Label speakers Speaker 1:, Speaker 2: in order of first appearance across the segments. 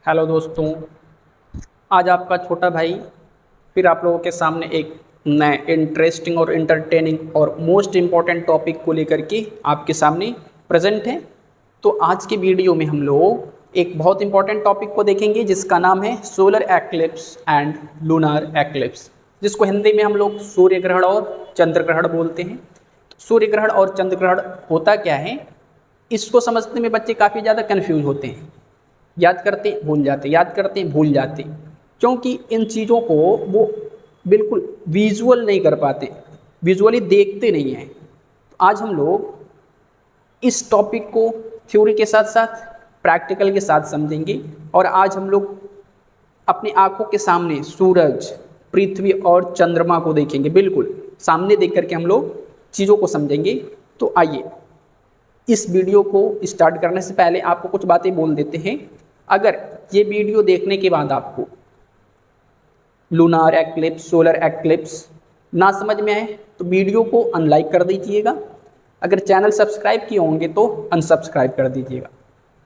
Speaker 1: Hello दोस्तों। आज आपका छोटा भाई फिर आप लोगों के सामने एक नए इंटरेस्टिंग और इंटरटेनिंग और मोस्ट इम्पॉर्टेंट टॉपिक को लेकर के आपके सामने प्रेजेंट है। तो आज की वीडियो में हम लोग एक बहुत इंपॉर्टेंट टॉपिक को देखेंगे जिसका नाम है solar eclipse and lunar eclipse, जिसको हिंदी में हम लोग सूर्य ग्रहण और चंद्र ग्रहण बोलते हैं। तो सूर्य ग्रहण और चंद्र ग्रहण होता क्या है, इसको समझने में बच्चे काफ़ी ज़्यादा कन्फ्यूज होते हैं। याद करते भूल जाते, याद करते भूल जाते, क्योंकि इन चीज़ों को वो बिल्कुल विजुअल नहीं कर पाते, विजुअली देखते नहीं हैं। तो आज हम लोग इस टॉपिक को थ्योरी के साथ साथ प्रैक्टिकल के साथ समझेंगे। और आज हम लोग अपनी आंखों के सामने सूरज, पृथ्वी और चंद्रमा को देखेंगे, बिल्कुल सामने देख करके हम लोग चीज़ों को समझेंगे। तो आइए इस वीडियो को स्टार्ट करने से पहले आपको कुछ बातें बोल देते हैं। अगर ये वीडियो देखने के बाद आपको लूनार एक्लिप्स, सोलर एक्लिप्स ना समझ में आए तो वीडियो को अनलाइक कर दीजिएगा। अगर चैनल सब्सक्राइब किए होंगे तो अनसब्सक्राइब कर दीजिएगा।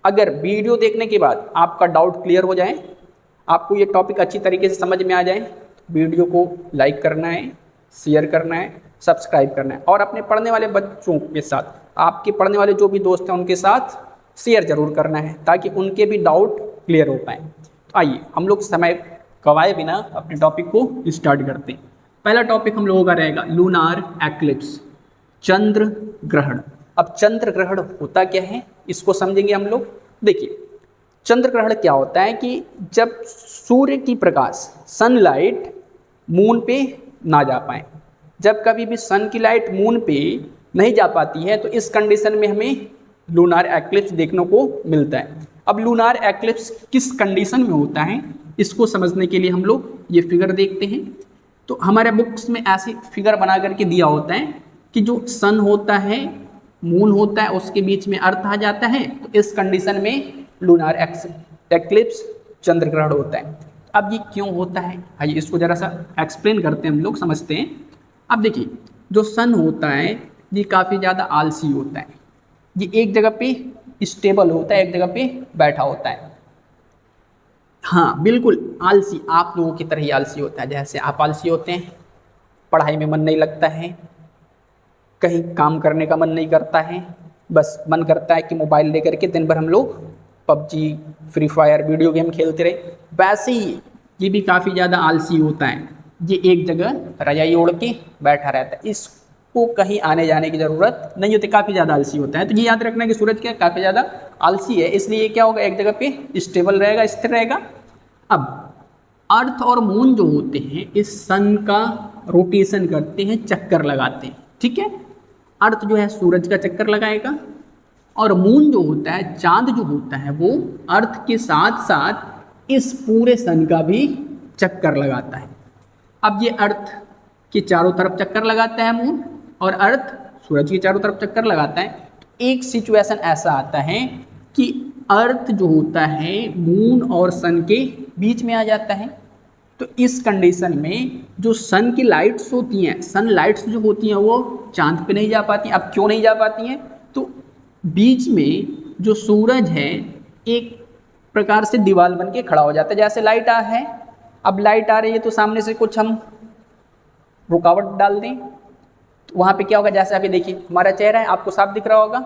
Speaker 1: अगर वीडियो देखने के बाद आपका डाउट क्लियर हो जाए, आपको ये टॉपिक अच्छी तरीके से समझ में आ जाए, तो वीडियो को लाइक करना है, शेयर करना है, सब्सक्राइब करना है और अपने पढ़ने वाले बच्चों के साथ, आपके पढ़ने वाले जो भी दोस्त हैं उनके साथ शेयर जरूर करना है ताकि उनके भी डाउट क्लियर हो पाए। तो आइए हम लोग समय गवाए बिना अपने टॉपिक को स्टार्ट करते हैं। पहला टॉपिक हम लोगों का रहेगा लूनार एक्लिप्स, चंद्र ग्रहण। अब चंद्र ग्रहण होता क्या है इसको समझेंगे हम लोग। देखिए चंद्र ग्रहण क्या होता है कि जब सूर्य की प्रकाश, सनलाइट मून पे ना जा पाए, जब कभी भी सन की लाइट मून पे नहीं जा पाती है तो इस कंडीशन में हमें लूनार एक्लिप्स देखने को मिलता है। अब लूनार एक्लिप्स किस कंडीशन में होता है इसको समझने के लिए हम लोग ये फिगर देखते हैं। तो हमारे बुक्स में ऐसी फिगर बना करके दिया होता है कि जो सन होता है, मून होता है, उसके बीच में अर्थ आ जाता है, तो इस कंडीशन में लूनार एक्लिप्स, चंद्र ग्रहण होता है। अब ये क्यों होता है, आइए इसको जरा सा एक्सप्लेन करते हैं, हम लोग समझते हैं। अब देखिए जो सन होता है ये काफ़ी ज़्यादा आलसी होता है, ये एक जगह पे स्टेबल होता है, एक जगह पे बैठा होता है। हाँ बिल्कुल आलसी, आप लोगों की तरह ही आलसी होता है। जैसे आप आलसी होते हैं, पढ़ाई में मन नहीं लगता है, कहीं काम करने का मन नहीं करता है, बस मन करता है कि मोबाइल लेकर के दिन भर हम लोग PUBG, free fire, video game खेलते रहे। वैसे ही ये भी काफ़ी ज़्यादा आलसी होता है, ये एक जगह रजाई ओढ़ के बैठा रहता है, इसको कहीं आने जाने की ज़रूरत नहीं होती, काफ़ी ज़्यादा आलसी होता है। तो ये याद रखना कि सूरज क्या काफ़ी ज़्यादा आलसी है, इसलिए ये क्या होगा, एक जगह पे स्टेबल रहेगा, स्थिर रहेगा। अब अर्थ और मून जो होते हैं इस सन का रोटेशन करते हैं, चक्कर लगाते हैं, ठीक है। अर्थ जो है सूरज का चक्कर लगाएगा और मून जो होता है, चांद जो होता है, वो अर्थ के साथ साथ इस पूरे सन का भी चक्कर लगाता है। अब ये अर्थ के चारों तरफ चक्कर लगाता है मून और अर्थ सूरज के चारों तरफ चक्कर लगाता है। तो एक सिचुएशन ऐसा आता है कि अर्थ जो होता है मून और सन के बीच में आ जाता है। तो इस कंडीशन में जो सन की लाइट्स होती हैं, सन लाइट्स जो होती हैं वो चांद पे नहीं जा पाती। अब क्यों नहीं जा पाती हैं, तो बीच में जो सूरज है एक प्रकार से दीवार बन के खड़ा हो जाता है। जैसे लाइट आ है, अब लाइट आ रही है तो सामने से कुछ हम रुकावट डाल दें तो वहाँ पे क्या होगा, जैसे अभी देखिए हमारा चेहरा है, आपको साफ दिख रहा होगा।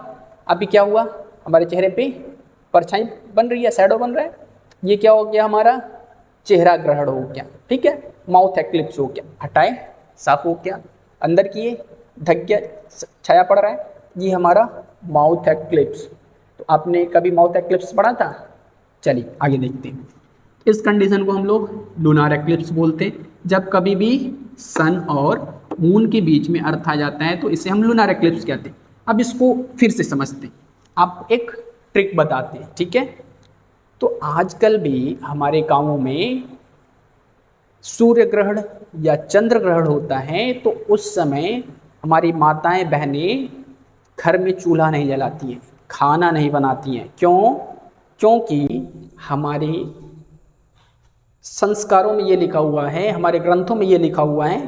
Speaker 1: अभी क्या हुआ, हमारे चेहरे पे परछाई बन रही है, शैडो बन रहा है, ये क्या हो गया, हमारा चेहरा ग्रहण हो गया, ठीक है। माउथ एक्लिप्स हो गया, हटाए साफ हो गया, अंदर किए ढक गया, छाया पड़ रहा है, ये हमारा माउथ एक्लिप्स। तो आपने कभी माउथ एक्लिप्स पढ़ा था, चलिए आगे देखते हैं। इस कंडीशन को हम लोग लूनार एक्लिप्स बोलते हैं। जब कभी भी सन और मून के बीच में अर्थ आ जाता है तो इसे हम लूनार एक्लिप्स कहते हैं। अब इसको फिर से समझते हैं, आप एक ट्रिक बताते हैं, ठीक है। तो आजकल भी हमारे गाँवों में सूर्य ग्रहण या चंद्र ग्रहण होता है तो उस समय हमारी माताएं बहनें घर में चूल्हा नहीं जलाती हैं, खाना नहीं बनाती हैं। क्यों, क्योंकि हमारे संस्कारों में ये लिखा हुआ है, हमारे ग्रंथों में ये लिखा हुआ है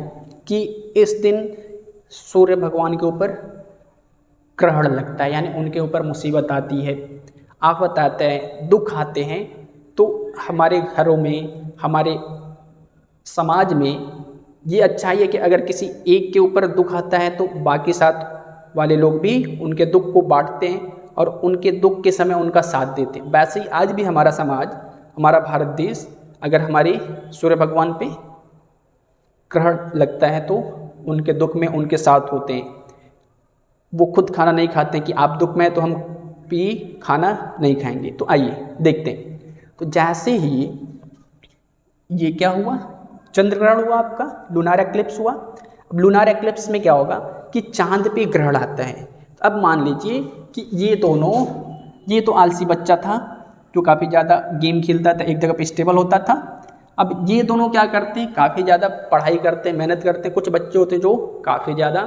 Speaker 1: कि इस दिन सूर्य भगवान के ऊपर ग्रहण लगता है, यानी उनके ऊपर मुसीबत आती है, आफत आता है, दुख आते हैं। तो हमारे घरों में, हमारे समाज में ये अच्छाई है कि अगर किसी एक के ऊपर दुख आता है तो बाकी साथ वाले लोग भी उनके दुख को बांटते हैं और उनके दुख के समय उनका साथ देते हैं। वैसे ही आज भी हमारा समाज, हमारा भारत देश, अगर हमारे सूर्य भगवान पे ग्रहण लगता है तो उनके दुख में उनके साथ होते हैं। वो खुद खाना नहीं खाते कि आप दुख में हैं तो हम भी खाना नहीं खाएंगे। तो आइए देखते हैं। तो जैसे ही ये क्या हुआ, चंद्र ग्रहण हुआ, आपका लूनार एक्लिप्स हुआ। अब लूनार एक्लिप्स में क्या होगा कि चांद पे ग्रहण आता है। तो अब मान लीजिए कि ये तो आलसी बच्चा था जो काफ़ी ज़्यादा गेम खेलता था, एक जगह पे स्टेबल होता था। अब ये दोनों क्या करते हैं, काफ़ी ज़्यादा पढ़ाई करते हैं, मेहनत करते हैं। कुछ बच्चे होते हैं जो काफ़ी ज़्यादा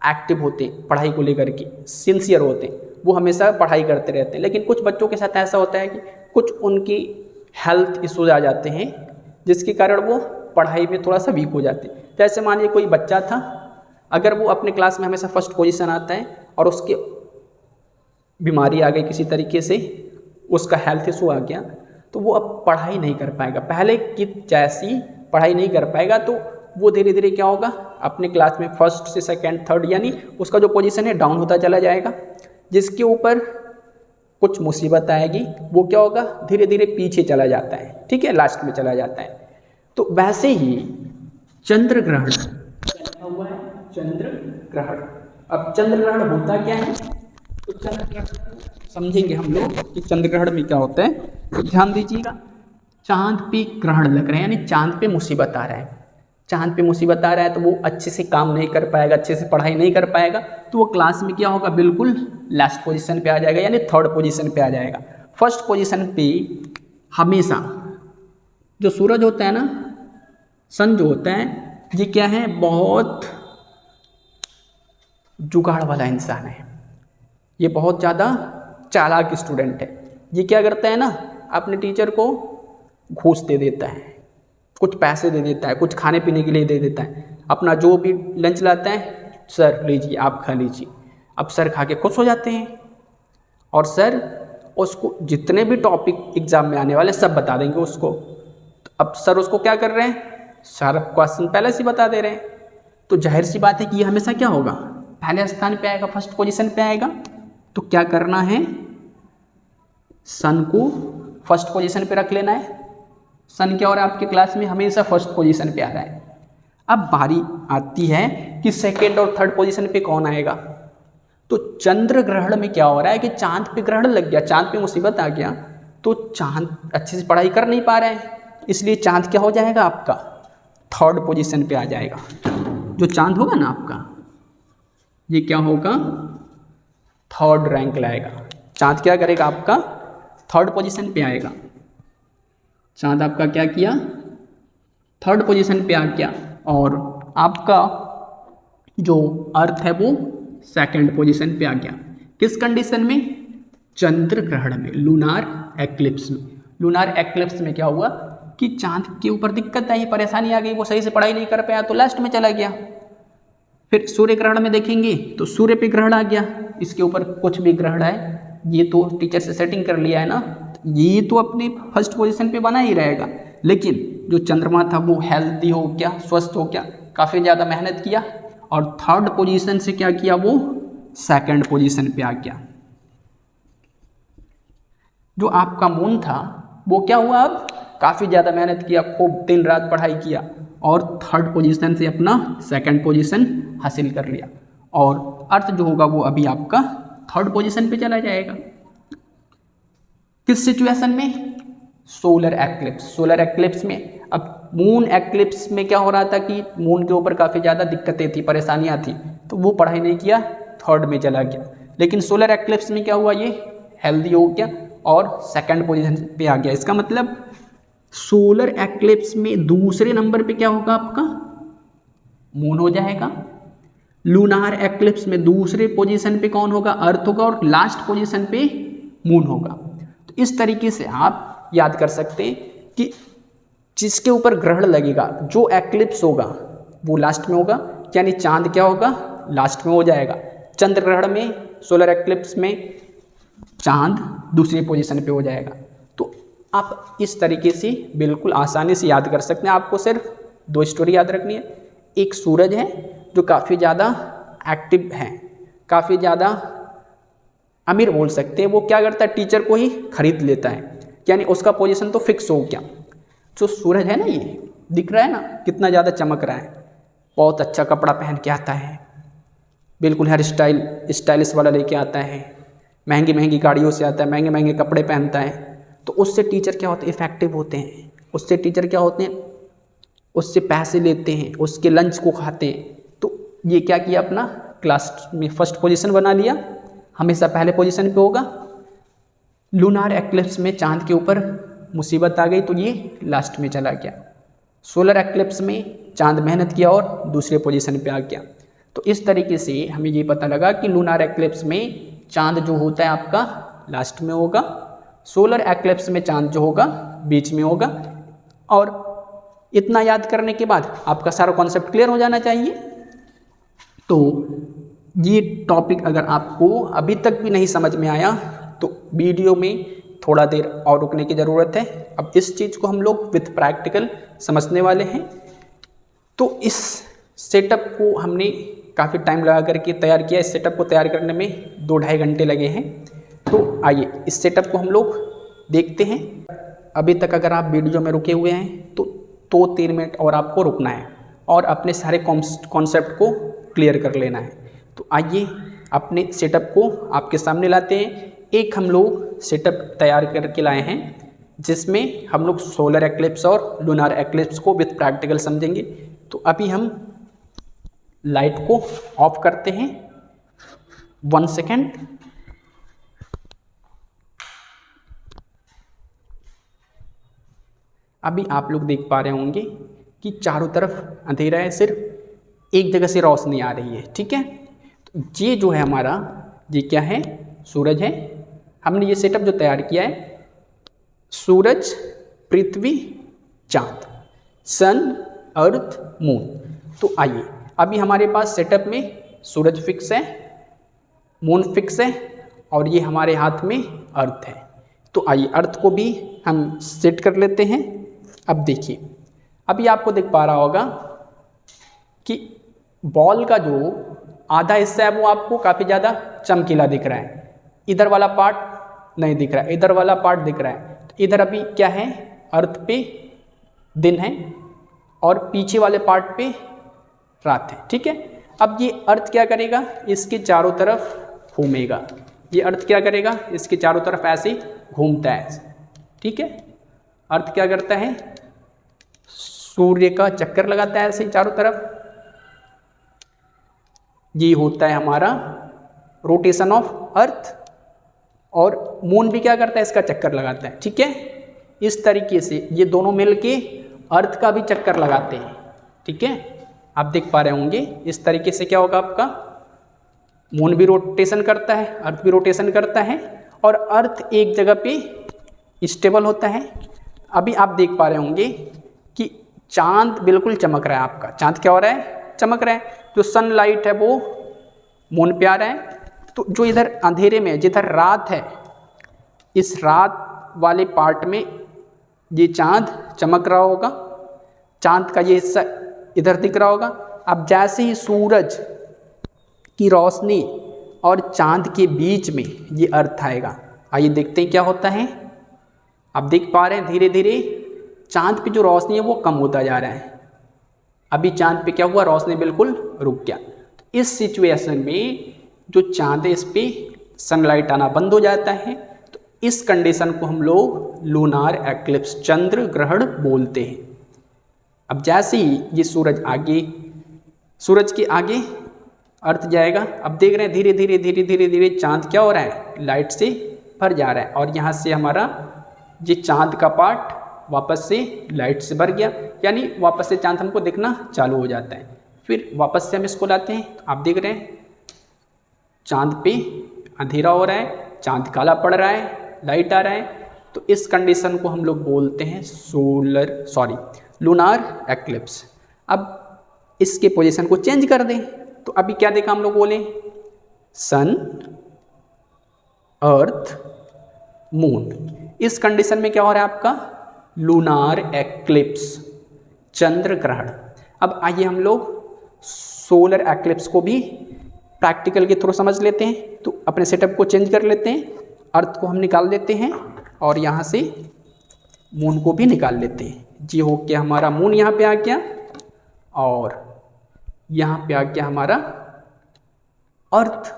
Speaker 1: एक्टिव होते हैं, पढ़ाई को लेकर के सिंसियर होते हैं, वो हमेशा पढ़ाई करते रहते हैं। लेकिन कुछ बच्चों के साथ ऐसा होता है कि कुछ उनकी हेल्थ इश्यूज आ जाते हैं जिसके कारण वो पढ़ाई में थोड़ा सा वीक हो जाते हैं। जैसे मानिए कोई बच्चा था, अगर वो अपने क्लास में हमेशा फर्स्ट पोजीशन आता है और उसके बीमारी आ गई किसी तरीके से, उसका हेल्थ इशू आ गया, तो वो अब पढ़ाई नहीं कर पाएगा, पहले की जैसी पढ़ाई नहीं कर पाएगा। तो वो धीरे धीरे क्या होगा, अपने क्लास में फर्स्ट से सेकंड थर्ड यानी उसका जो पोजीशन है डाउन होता चला जाएगा। जिसके ऊपर कुछ मुसीबत आएगी वो क्या होगा, धीरे धीरे पीछे चला जाता है, ठीक है, लास्ट में चला जाता है। तो वैसे ही चंद्र ग्रहण हुआ है, चंद्र ग्रहण। अब चंद्र ग्रहण होता क्या है, तो चंद्र ग्रहण समझेंगे हम लोग कि चंद्र ग्रहण में क्या होता है। तो ध्यान दीजिएगा, चांद पे ग्रहण लग रहे हैं यानी चांद पे मुसीबत आ रहा है। चांद पे मुसीबत आ रहा है तो वो अच्छे से काम नहीं कर पाएगा, अच्छे से पढ़ाई नहीं कर पाएगा, तो वो क्लास में क्या होगा, बिल्कुल लास्ट पोजीशन पे आ जाएगा यानी थर्ड पोजीशन पे आ जाएगा। फर्स्ट पोजीशन पे हमेशा जो सूरज होता है ना, सन जो होता है, ये क्या है, बहुत जुगाड़ वाला इंसान है, ये बहुत ज़्यादा चालाक स्टूडेंट है। ये क्या करता है ना, अपने टीचर को घूस दे देता है, कुछ पैसे दे देता है, कुछ खाने पीने के लिए दे देता है। अपना जो भी लंच लाता है, सर लीजिए आप खा लीजिए। अब सर खा के खुश हो जाते हैं और सर उसको जितने भी टॉपिक एग्जाम में आने वाले सब बता देंगे उसको। तो अब सर उसको क्या कर रहे हैं, सारा क्वेश्चन पहले से बता दे रहे हैं। तो जाहिर सी बात है कि ये हमेशा क्या होगा, पहले स्थान पे आएगा, फर्स्ट पोजीशन पे आएगा। तो क्या करना है, सन को फर्स्ट पोजीशन पे रख लेना है। सन क्या हो रहा है आपके क्लास में, हमेशा फर्स्ट पोजीशन पे आ रहा है। अब बारी आती है कि सेकेंड और थर्ड पोजीशन पे कौन आएगा। तो चंद्र ग्रहण में क्या हो रहा है कि चांद पे ग्रहण लग गया, चांद पे मुसीबत आ गया, तो चांद अच्छे से पढ़ाई कर नहीं पा रहे हैं, इसलिए चांद क्या हो जाएगा आपका, थर्ड पोजीशन पे आ जाएगा। जो चांद होगा ना आपका, ये क्या होगा, थर्ड रैंक लाएगा। चांद क्या करेगा आपका, थर्ड पोजीशन पे आएगा। चांद आपका क्या किया, थर्ड पोजीशन पे आ गया, और आपका जो अर्थ है वो सेकंड पोजीशन पे आ गया। किस कंडीशन में, चंद्र ग्रहण में, लूनार एक्लिप्स में। लूनार एक्लिप्स में क्या हुआ कि चांद के ऊपर दिक्कत आई, परेशानी आ गई, वो सही से पढ़ाई नहीं कर पाया तो लास्ट में चला गया। फिर सूर्य ग्रहण में देखेंगे तो सूर्य पे ग्रहण आ गया, इसके ऊपर कुछ भी ग्रहण है, ये तो टीचर से सेटिंग कर लिया है ना, ये तो अपनी फर्स्ट पोजीशन पे बना ही रहेगा। लेकिन जो चंद्रमा था वो हेल्दी हो गया, स्वस्थ हो गया, काफ़ी ज़्यादा मेहनत किया और थर्ड पोजीशन से क्या किया, वो सेकंड पोजीशन पे आ गया। जो आपका मून था वो क्या हुआ, अब काफ़ी ज़्यादा मेहनत किया, खूब दिन रात पढ़ाई किया और थर्ड पोजीशन से अपना सेकंड पोजीशन हासिल कर लिया, और अर्थ जो होगा वो अभी आपका थर्ड पोजीशन पे चला जाएगा। किस सिचुएशन में, सोलर एक्लिप्स। सोलर एक्लिप्स में, अब मून एक्लिप्स में क्या हो रहा था कि मून के ऊपर काफ़ी ज़्यादा दिक्कतें थी, परेशानियाँ थी, तो वो पढ़ाई नहीं किया, थर्ड में चला गया। लेकिन सोलर एक्लिप्स में क्या हुआ, ये हेल्दी हो गया और सेकंड पोजीशन पे आ गया। इसका मतलब सोलर एक्लिप्स में दूसरे नंबर पे क्या होगा आपका, मून हो जाएगा। लूनार एक्लिप्स में दूसरे पोजीशन पे कौन होगा, अर्थ होगा, और लास्ट पोजीशन पे मून होगा। तो इस तरीके से आप याद कर सकते हैं कि जिसके ऊपर ग्रहण लगेगा, जो एक्लिप्स होगा वो लास्ट में होगा, यानी चांद क्या होगा, लास्ट में हो जाएगा। चंद्र ग्रहण में, सोलर एक्लिप्स में चांद दूसरी पोजीशन पे हो जाएगा। तो आप इस तरीके से बिल्कुल आसानी से याद कर सकते हैं। आपको सिर्फ 2 स्टोरी याद रखनी है। एक सूरज है जो काफ़ी ज़्यादा एक्टिव है, काफ़ी ज़्यादा अमीर बोल सकते हैं। वो क्या करता है, टीचर को ही खरीद लेता है, यानी उसका पोजीशन तो फिक्स हो गया। जो सूरज है ना, ये दिख रहा है ना कितना ज़्यादा चमक रहा है, बहुत अच्छा कपड़ा पहन के आता है, बिल्कुल हेयर स्टाइल स्टाइलिश वाला लेके आता है, महंगी महंगी गाड़ियों से आता है, महंगे महंगे कपड़े पहनता है। तो उससे टीचर क्या होते हैं, इफेक्टिव होते हैं। उससे टीचर क्या होते हैं, उससे पैसे लेते हैं, उसके लंच को खाते हैं। तो ये क्या किया, अपना क्लास में फर्स्ट पोजीशन बना लिया, हमेशा पहले पोजीशन पे होगा। लूनार एक्लिप्स में चांद के ऊपर मुसीबत आ गई तो ये लास्ट में चला गया। सोलर एक्लिप्स में चांद मेहनत किया और दूसरे पोजीशन पे आ गया। तो इस तरीके से हमें ये पता लगा कि लूनार एक्लिप्स में चांद जो होता है आपका लास्ट में होगा, सोलर एक्लिप्स में चांद जो होगा बीच में होगा। और इतना याद करने के बाद आपका सारा कॉन्सेप्ट क्लियर हो जाना चाहिए। तो ये टॉपिक अगर आपको अभी तक भी नहीं समझ में आया तो वीडियो में थोड़ा देर और रुकने की ज़रूरत है। अब इस चीज़ को हम लोग विथ प्रैक्टिकल समझने वाले हैं। तो इस सेटअप को हमने काफ़ी टाइम लगा करके तैयार किया। इस सेटअप को तैयार करने में 2-2.5 घंटे लगे हैं। तो आइए इस सेटअप को हम लोग देखते हैं। अभी तक अगर आप वीडियो में रुके हुए हैं तो 2-3 मिनट और आपको रुकना है और अपने सारे कॉन्सेप्ट को क्लियर कर लेना है। तो आइए अपने सेटअप को आपके सामने लाते हैं। एक हम लोग सेटअप तैयार करके लाए हैं जिसमें हम लोग सोलर एक्लिप्स और लूनार एक्लिप्स को विथ प्रैक्टिकल समझेंगे। तो अभी हम लाइट को ऑफ करते हैं। 1 सेकेंड। अभी आप लोग देख पा रहे होंगे कि चारों तरफ अंधेरा है, सिर्फ एक जगह से रोशनी आ रही है। ठीक है, तो ये जो है हमारा, ये क्या है, सूरज है। हमने ये सेटअप जो तैयार किया है, सूरज, पृथ्वी, चांद, सन, अर्थ, मून। तो आइए अभी हमारे पास सेटअप में सूरज फिक्स है, मून फिक्स है और ये हमारे हाथ में अर्थ है। तो आइए अर्थ को भी हम सेट कर लेते हैं। अब देखिए, अभी आपको दिख पा रहा होगा कि बॉल का जो आधा हिस्सा है वो आपको काफ़ी ज़्यादा चमकीला दिख रहा है, इधर वाला पार्ट नहीं दिख रहा है, इधर वाला पार्ट दिख रहा है। तो इधर अभी क्या है, अर्थ पे दिन है और पीछे वाले पार्ट पे रात है। ठीक है, अब ये अर्थ क्या करेगा, इसके चारों तरफ घूमेगा। ये अर्थ क्या करेगा, इसके चारों तरफ ऐसे घूमता है। ठीक है, अर्थ क्या करता है, सूर्य का चक्कर लगाता है ऐसे चारों तरफ। ये होता है हमारा रोटेशन ऑफ अर्थ। और मून भी क्या करता है, इसका चक्कर लगाता है। ठीक है, इस तरीके से ये दोनों मिलके अर्थ का भी चक्कर लगाते हैं। ठीक है, आप देख पा रहे होंगे इस तरीके से क्या होगा, आपका मून भी रोटेशन करता है, अर्थ भी रोटेशन करता है और अर्थ एक जगह पे स्टेबल होता है। अभी आप देख पा रहे होंगे कि चांद बिल्कुल चमक रहा है। आपका चांद क्या हो रहा है, चमक रहा है। जो सनलाइट है वो मून पे आ रहा है। तो जो इधर अंधेरे में, जिधर रात है, इस रात वाले पार्ट में ये चांद चमक रहा होगा, चांद का ये हिस्सा इधर दिख रहा होगा। अब जैसे ही सूरज की रोशनी और चांद के बीच में ये अर्थ आएगा, आइए देखते हैं क्या होता है। आप देख पा रहे हैं धीरे धीरे चांद पे जो रोशनी है वो कम होता जा रहा है। अभी चांद पे क्या हुआ, रोशनी बिल्कुल रुक गया। तो इस सिचुएशन में जो चांद है इस पे सनलाइट आना बंद हो जाता है। तो इस कंडीशन को हम लोग लूनार एक्लिप्स, चंद्र ग्रहण बोलते हैं। अब जैसे ही ये सूरज के आगे अर्थ जाएगा, अब देख रहे हैं धीरे धीरे धीरे धीरे धीरे चांद क्या हो रहा है, लाइट से भर जा रहा है। और यहाँ से हमारा ये चांद का पार्ट वापस से लाइट से भर गया, यानी वापस से चांद हमको दिखना चालू हो जाता है। फिर वापस से हम इसको लाते हैं। तो आप देख रहे हैं चांद पे अंधेरा हो रहा है, चांद काला पड़ रहा है, लाइट आ रहा है। तो इस कंडीशन को हम लोग बोलते हैं लूनार एक्लिप्स। अब इसके पोजीशन को चेंज कर दें तो अभी क्या देखा हम लोग, बोले सन, अर्थ, मून, इस कंडीशन में क्या हो रहा है आपका लूनार एक्लिप्स, चंद्र ग्रहण। अब आइए हम लोग सोलर एक्लिप्स को भी प्रैक्टिकल के थ्रू समझ लेते हैं। तो अपने सेटअप को चेंज कर लेते हैं, अर्थ को हम निकाल लेते हैं और यहाँ से मून को भी निकाल लेते हैं। जी हो गया हमारा मून यहाँ पे आ गया और यहाँ पे आ गया हमारा अर्थ।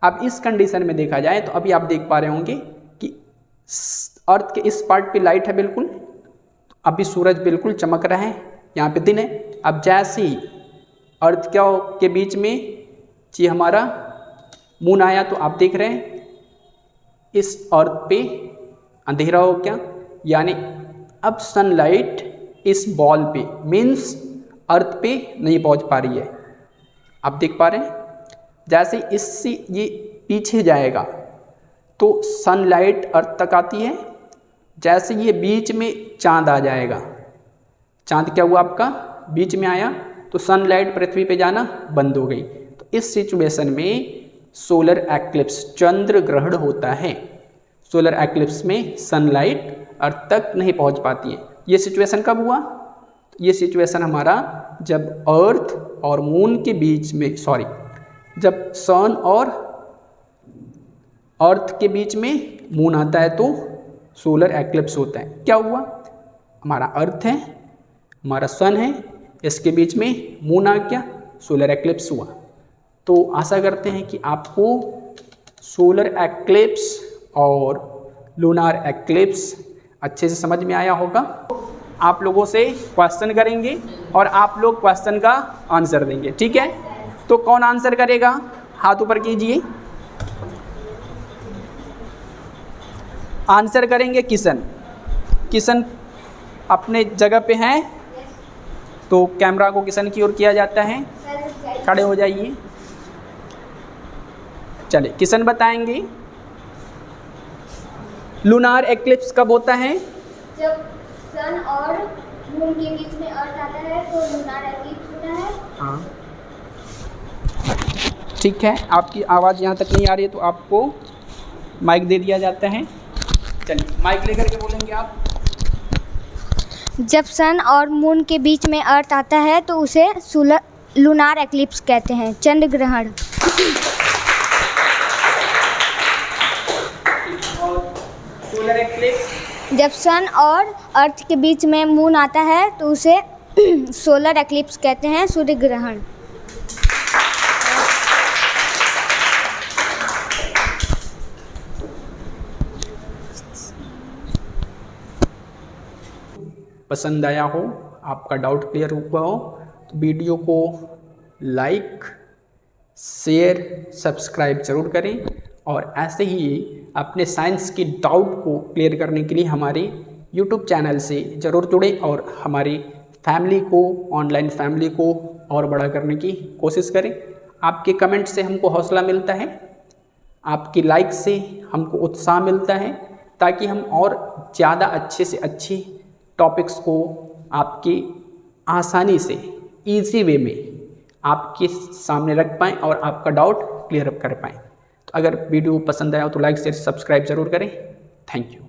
Speaker 1: अब इस कंडीशन में देखा जाए तो अभी आप देख पा रहे होंगे कि अर्थ के इस पार्ट पे लाइट है बिल्कुल, अभी सूरज बिल्कुल चमक रहा है, यहाँ पे दिन है। अब जैसे ही अर्थ क्या के बीच में जी हमारा मून आया तो आप देख रहे हैं इस अर्थ पे अंधेरा हो गया, यानी अब सनलाइट इस बॉल पे मीन्स अर्थ पे नहीं पहुंच पा रही है। आप देख पा रहे हैं जैसे इससे ये पीछे जाएगा तो सनलाइट अर्थ तक आती है, जैसे ये बीच में चांद आ जाएगा, चांद क्या हुआ आपका बीच में आया तो सनलाइट पृथ्वी पे जाना बंद हो गई। तो इस सिचुएशन में सोलर एक्लिप्स, चंद्र ग्रहण होता है। सोलर एक्लिप्स में सनलाइट अर्थ तक नहीं पहुंच पाती है। ये सिचुएशन कब हुआ? ये सिचुएशन हमारा जब अर्थ और मून के बीच में जब सन और अर्थ के बीच में मून आता है तो सोलर एक्लिप्स होता है। क्या हुआ? हमारा अर्थ है, हमारा सन है, इसके बीच में मून आ गया, सोलर एक्लिप्स हुआ। तो आशा करते हैं कि आपको सोलर एक्लिप्स और लूनार एक्लिप्स अच्छे से समझ में आया होगा। आप लोगों से क्वेश्चन करेंगे और आप लोग क्वेश्चन का आंसर देंगे, ठीक है? तो कौन आंसर करेगा? हाथ ऊपर कीजिए। आंसर करेंगे किशन। किशन अपने जगह पे हैं तो कैमरा को किशन की ओर किया जाता है। खड़े हो जाइए। चलिए किशन बताएंगे लूनार एक्लिप्स कब होता है?
Speaker 2: जब सन और मून के बीच में अर्थ आता है तो लूनार एक्लिप्स होता है।
Speaker 1: हाँ ठीक है, आपकी आवाज़ यहाँ तक नहीं आ रही है तो आपको माइक दे दिया जाता है। चलिए माइक लेकर के बोलेंगे आप।
Speaker 2: जब सन और मून के बीच में अर्थ आता है तो उसे लूनार एक्लिप्स कहते हैं, चंद्र ग्रहण।
Speaker 1: सोलर एक्लिप्स
Speaker 2: जब सन और अर्थ के बीच में मून आता है तो उसे सोलर एक्लिप्स कहते हैं, सूर्य ग्रहण।
Speaker 1: पसंद आया हो, आपका डाउट क्लियर हुआ हो तो वीडियो को लाइक, शेयर, सब्सक्राइब ज़रूर करें और ऐसे ही अपने साइंस की डाउट को क्लियर करने के लिए हमारे YouTube चैनल से ज़रूर जुड़ें और हमारी फैमिली को, ऑनलाइन फैमिली को और बड़ा करने की कोशिश करें। आपके कमेंट से हमको हौसला मिलता है, आपकी लाइक से हमको उत्साह मिलता है ताकि हम और ज़्यादा अच्छे से अच्छी टॉपिक्स को आपकी आसानी से ईजी वे में आपके सामने रख पाएँ और आपका डाउट क्लियर अप कर पाएँ। तो अगर वीडियो पसंद आया हो तो लाइक शेयर सब्सक्राइब ज़रूर करें। Thank you.